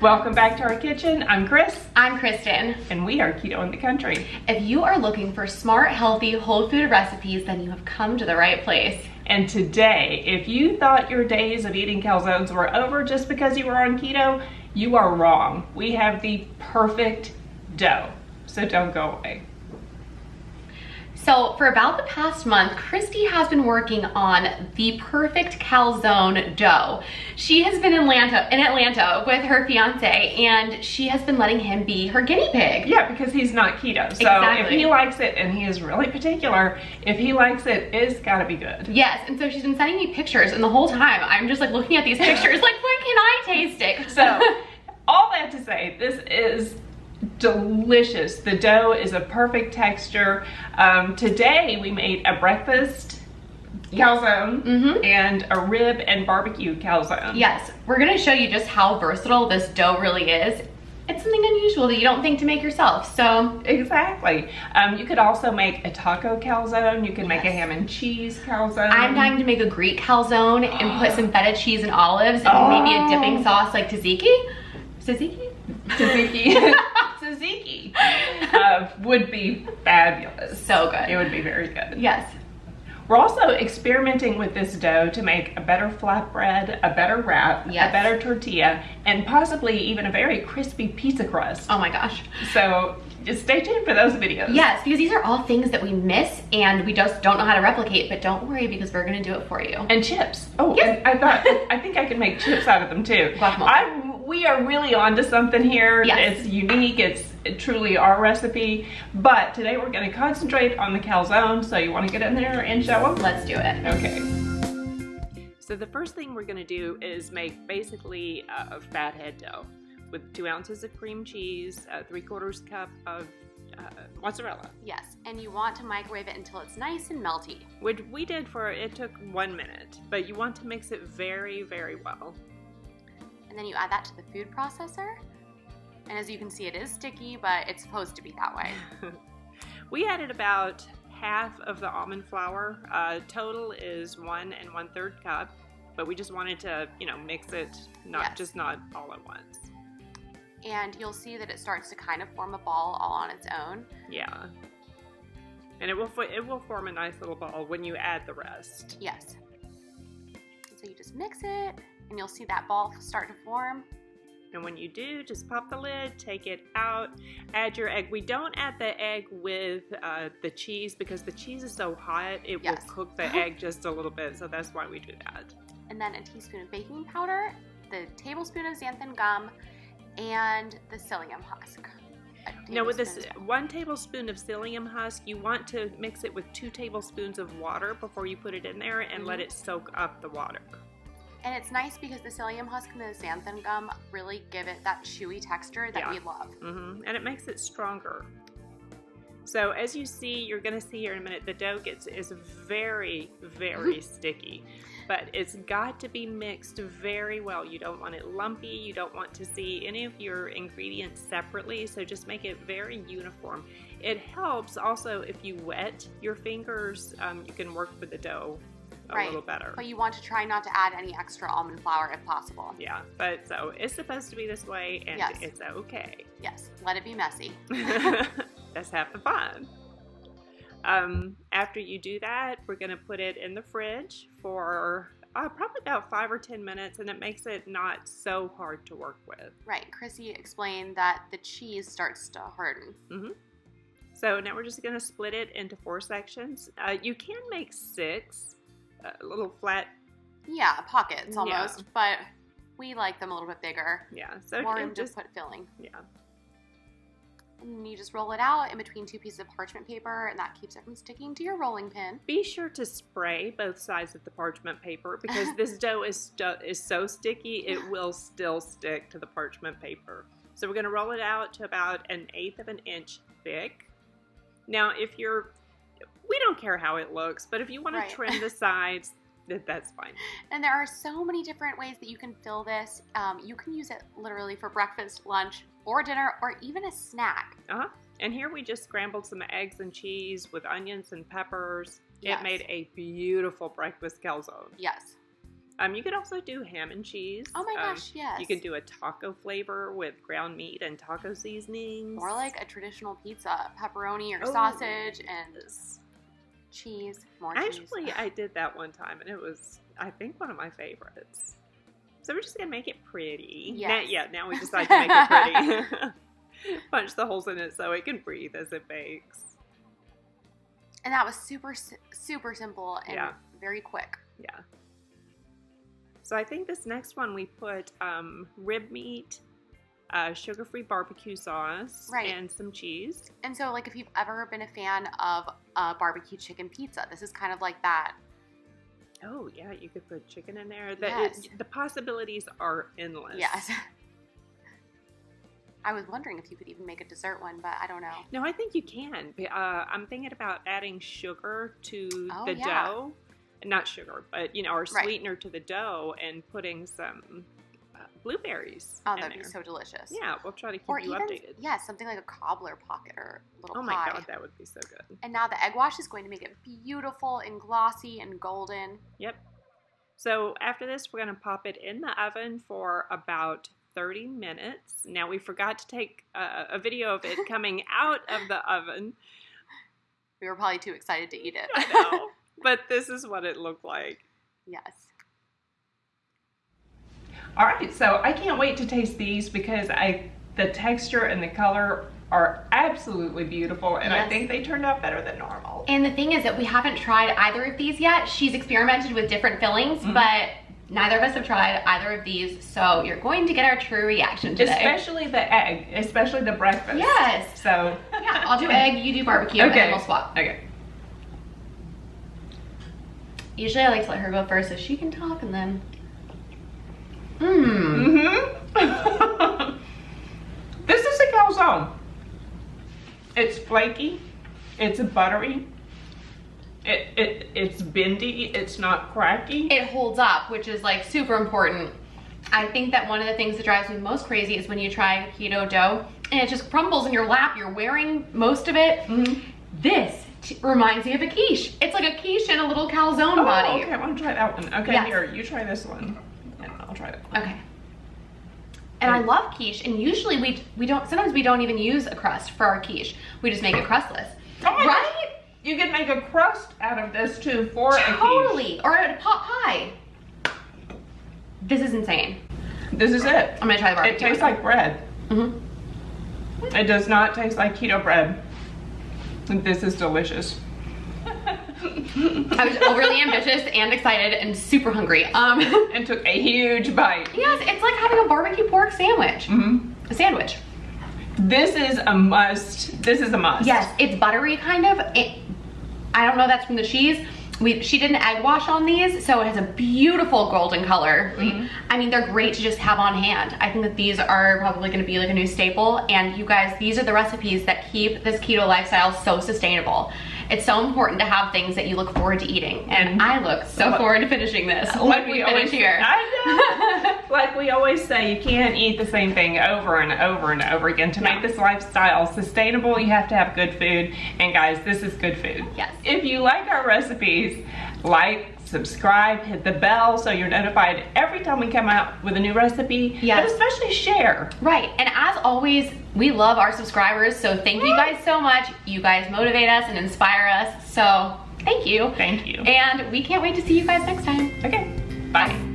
Welcome back to our kitchen. I'm Chris. I'm Kristen. And we are Keto in the Country. If you are looking for smart, healthy, whole food recipes, then you have come to the right place. And today, if you thought your days of eating calzones were over just because you were on keto, you are wrong. We have the perfect dough, so don't go away. So for about the past month, Christy has been working on the perfect calzone dough. She has been in Atlanta with her fiance, and she has been letting him be her guinea pig. Yeah, because he's not keto. So Exactly. If he likes it, and he is really particular, if he likes it, it's gotta be good. Yes, and so she's been sending me pictures, and the whole time I'm just like looking at these pictures like, when can I taste it? So all that to say, this is delicious. The dough is a perfect texture. Today we made a breakfast calzone and a rib and barbecue calzone. Yes, we're gonna show you just how versatile this dough really is. It's something unusual that you don't think to make yourself, so. Exactly. You could also make a taco calzone. You can make a ham and cheese calzone. I'm dying to make a Greek calzone and put some feta cheese and olives and maybe a dipping sauce like tzatziki. Tzatziki? Tzatziki would be fabulous. So good. It would be very good. Yes. We're also experimenting with this dough to make a better flatbread, a better wrap, Yes. a better tortilla, and possibly even a very crispy pizza crust. Oh my gosh. So just stay tuned for those videos. Yes, because these are all things that we miss and we just don't know how to replicate, but don't worry because we're gonna do it for you. And chips. Oh, Yes. and I think I can make chips out of them too. Guacamole. We are really onto something here. Yes. It's unique, it's truly our recipe, but today we're gonna concentrate on the calzone, so you wanna get in there and show them? Let's do it. Okay. So the first thing we're gonna do is make basically a fathead dough with 2 ounces of cream cheese, 3/4 cup of mozzarella. Yes, and you want to microwave it until it's nice and melty. Which we did it took 1 minute, but you want to mix it very, very well. And then you add that to the food processor. And as you can see, it is sticky, but it's supposed to be that way. We added about half of the almond flour. Total is 1 1/3 cup, but we just wanted to, mix it, not all at once. And you'll see that it starts to kind of form a ball all on its own. Yeah. And it will form a nice little ball when you add the rest. Yes. So you just mix it, and you'll see that ball start to form. And when you do, just pop the lid, take it out, add your egg. We don't add the egg with the cheese because the cheese is so hot, it will cook the egg just a little bit, so that's why we do that. And then a teaspoon of baking powder, the tablespoon of xanthan gum, and the psyllium husk. Now with this 1 tablespoon of psyllium husk, you want to mix it with 2 tablespoons of water before you put it in there and let it soak up the water. And it's nice because the psyllium husk and the xanthan gum really give it that chewy texture that we love. And it makes it stronger. So as you see, you're going to see here in a minute, the dough is very, very sticky. But it's got to be mixed very well. You don't want it lumpy. You don't want to see any of your ingredients separately. So just make it very uniform. It helps also if you wet your fingers, you can work with the dough a little better. But you want to try not to add any extra almond flour if possible. Yeah, but so it's supposed to be this way and it's okay. Yes, let it be messy. That's half the fun. After you do that, we're going to put it in the fridge for probably about 5 or 10 minutes, and it makes it not so hard to work with. Right. Chrissy explained that the cheese starts to harden. So now we're just going to split it into 4 sections. You can make 6 little flat. Yeah, pockets almost, but we like them a little bit bigger. Yeah. So more room to put filling. Yeah. And you just roll it out in between 2 pieces of parchment paper, and that keeps it from sticking to your rolling pin. Be sure to spray both sides of the parchment paper because this dough is so sticky, it will still stick to the parchment paper. So we're going to roll it out to about 1/8 of an inch thick. Now, we don't care how it looks, but if you want to trim the sides, that's fine. And there are so many different ways that you can fill this. You can use it literally for breakfast, lunch, or dinner, or even a snack. And here we just scrambled some eggs and cheese with onions and peppers. It made a beautiful breakfast calzone. Yes. You could also do ham and cheese. Oh my gosh, yes. You could do a taco flavor with ground meat and taco seasonings. Or like a traditional pizza, pepperoni or sausage and cheese, more cheese. Actually, I did that one time, and it was, I think, one of my favorites. So we're just going to make it pretty. Yes. Now we decide to make it pretty. Punch the holes in it so it can breathe as it bakes. And that was super, super simple and very quick. Yeah. So I think this next one we put rib meat, sugar-free barbecue sauce, and some cheese. And so, like, if you've ever been a fan of barbecue chicken pizza, this is kind of like that. Oh, yeah, you could put chicken in there. The possibilities are endless. Yes. I was wondering if you could even make a dessert one, but I don't know. No, I think you can. I'm thinking about adding sugar to the dough. Not sugar, but, our sweetener to the dough and putting some blueberries in that'd be so delicious. Yeah, we'll try to keep you updated. Yeah, something like a cobbler pocket or little pie. Oh my God, that would be so good. And now the egg wash is going to make it beautiful and glossy and golden. Yep. So after this, we're going to pop it in the oven for about 30 minutes. Now, we forgot to take a video of it coming out of the oven. We were probably too excited to eat it. I know. But this is what it looked like. Yes. All right, so I can't wait to taste these because the texture and the color are absolutely beautiful, and I think they turned out better than normal. And the thing is that we haven't tried either of these yet. She's experimented with different fillings, but neither of us have tried either of these, so you're going to get our true reaction today. Especially the egg, especially the breakfast. Yes. So yeah, I'll do egg, you do barbecue, and then we'll swap. Okay. Usually I like to let her go first so she can talk and then... This is a calzone. It's flaky. It's buttery. It's bendy. It's not cracky. It holds up, which is like super important. I think that one of the things that drives me most crazy is when you try keto dough and it just crumbles in your lap. You're wearing most of it. This reminds me of a quiche. It's like a quiche in a little calzone body. Okay, I want to try that one. Okay, here, you try this one. And I'll try that one. Okay. And I love quiche, and usually we don't, sometimes we don't even use a crust for our quiche. We just make it crustless. Oh right? You can make a crust out of this too for a quiche. Totally, or a pot pie. This is insane. This is it. I'm gonna try the barbecue. It tastes like bread. It does not taste like keto bread. This is delicious. I was overly ambitious and excited and super hungry. And took a huge bite. Yes, it's like having a barbecue pork sandwich. A sandwich. This is a must. This is a must. Yes, it's buttery kind of. I don't know if that's from the cheese. She did an egg wash on these, so it has a beautiful golden color. I mean, they're great to just have on hand. I think that these are probably gonna be like a new staple, and you guys, these are the recipes that keep this keto lifestyle so sustainable. It's so important to have things that you look forward to eating, and I look so forward to finishing this. Like we always here. I know. Like we always say, you can't eat the same thing over and over and over again. To make this lifestyle sustainable, you have to have good food, and guys, this is good food. Yes. If you like our recipes, like, subscribe, hit the bell so you're notified every time we come out with a new recipe. But especially share. Right, and as always, we love our subscribers, so thank you guys so much. You guys motivate us and inspire us, so thank you. Thank you. And we can't wait to see you guys next time. Okay, bye.